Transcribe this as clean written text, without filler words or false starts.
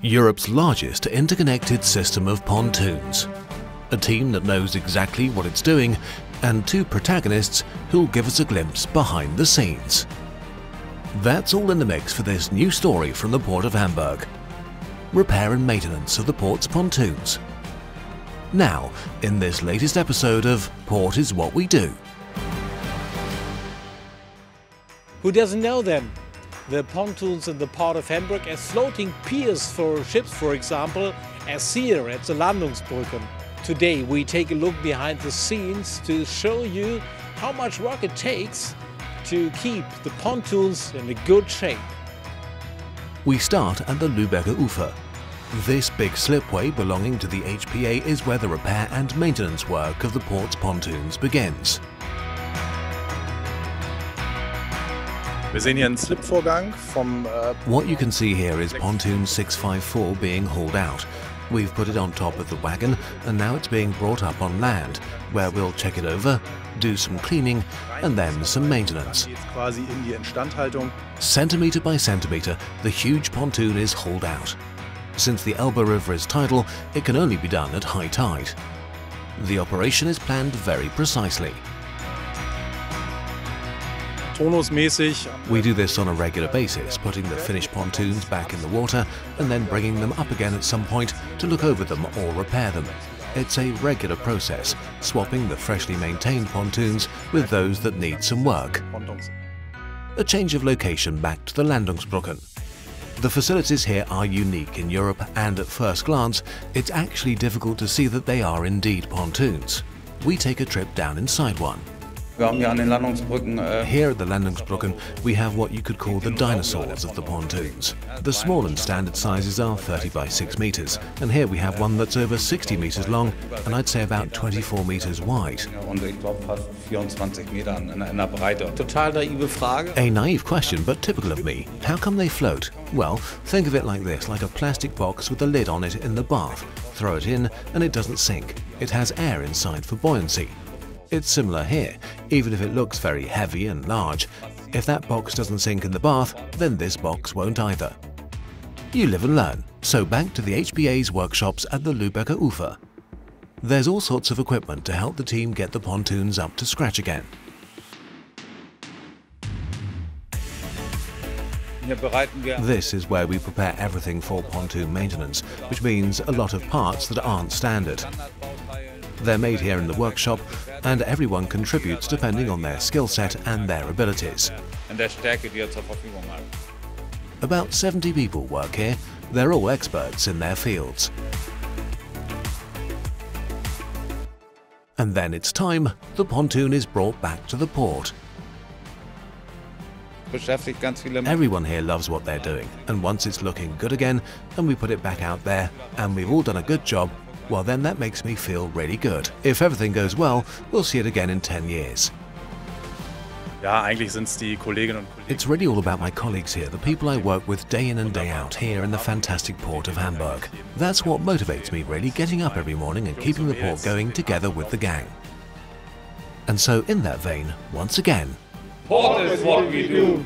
Europe's largest interconnected system of pontoons. A team that knows exactly what it's doing, and two protagonists who'll give us a glimpse behind the scenes. That's all in the mix for this new story from the Port of Hamburg. Repair and maintenance of the port's pontoons. Now, in this latest episode of Port is What We Do. Who doesn't know them? The pontoons in the Port of Hamburg as floating piers for ships, for example, as here at the Landungsbrücken. Today we take a look behind the scenes to show you how much work it takes to keep the pontoons in a good shape. We start at the Lübecker Ufer. This big slipway belonging to the HPA is where the repair and maintenance work of the port's pontoons begins. What you can see here is pontoon 654 being hauled out. We've put it on top of the wagon and now it's being brought up on land, where we'll check it over, do some cleaning and then some maintenance. Centimetre by centimetre, the huge pontoon is hauled out. Since the Elbe River is tidal, it can only be done at high tide. The operation is planned very precisely. We do this on a regular basis, putting the finished pontoons back in the water and then bringing them up again at some point to look over them or repair them. It's a regular process, swapping the freshly maintained pontoons with those that need some work. A change of location back to the Landungsbrücken. The facilities here are unique in Europe, and at first glance, it's actually difficult to see that they are indeed pontoons. We take a trip down inside one. Here at the Landungsbrücken, we have what you could call the dinosaurs of the pontoons. The small and standard sizes are 30 by 6 meters, and here we have one that's over 60 meters long and I'd say about 24 meters wide. A naive question, but typical of me. How come they float? Well, think of it like this, like a plastic box with a lid on it in the bath. Throw it in and it doesn't sink. It has air inside for buoyancy. It's similar here, even if it looks very heavy and large. If that box doesn't sink in the bath, then this box won't either. You live and learn. So back to the HPA's workshops at the Lübecker Ufer. There's all sorts of equipment to help the team get the pontoons up to scratch again. This is where we prepare everything for pontoon maintenance, which means a lot of parts that aren't standard. They're made here in the workshop, and everyone contributes depending on their skill set and their abilities. About 70 people work here. They're all experts in their fields. And then it's time. The pontoon is brought back to the port. Everyone here loves what they're doing, and once it's looking good again and we put it back out there and we've all done a good job, well then that makes me feel really good. If everything goes well, we'll see it again in 10 years. It's really all about my colleagues here, the people I work with day in and day out here in the fantastic Port of Hamburg. That's what motivates me really, getting up every morning and keeping the port going together with the gang. And so in that vein, once again, Port is what we do.